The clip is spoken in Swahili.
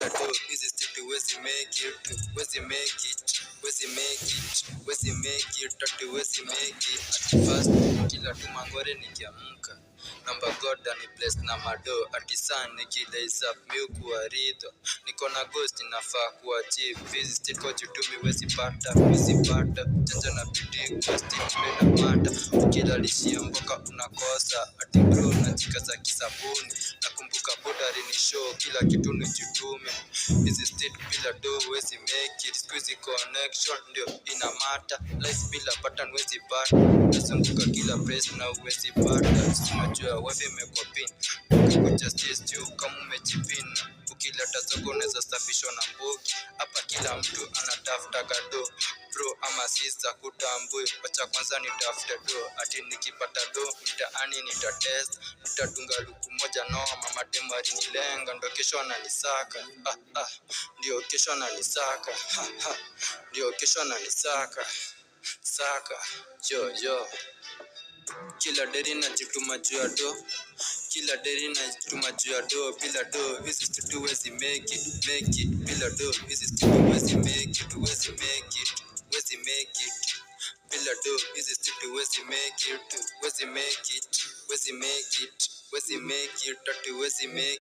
do hizi still wezi make it, wezi make it, wezi make it, wezi make it, tatu wezi make it. Ati first kila tu mangore nikiamka namba God ani bless na mado. Ati sun nikilaze up milk waridho, niko na ghost inafaa kuachieve hizi still kwa jutumi wezi pata chanja na bidii kwa still na mata. Ukilalishia mboka unakosa ati bro najikaza kisabuni. Nakumbuka bodari ni show kila kitu ni jitume. Hizi state bila do wezi make it. Squeezy connection ndio ina mata. Life bila pattern wezi pata. Nasunguka kila place na wezi pata. Sinajua wifi imekuwa pin kwa justice juu kama umejipina. Ukileta zogo unaweza safishwa na mbogi. Hapa kila mtu anatafuta kado bro ama sister kutambui. Wacha kwanza nitafute do. Ati nikipata do mtaani nitatest. Nitadunga luku moja noma mademu alinilenga ndo kesho ananisaka. Ndio kesho ananisaka. Ndio kesho ananisaka. Saka yo kila deri najituma juu ya do, kila deri najituma juu ya do. Bila do hizi still wezi make it, bila do hizi still wezi make it, wezi make it, wezi make it. Bila do hizi still wezi make it, wezi make it, wezi make it, wezi make it, tatu wezi make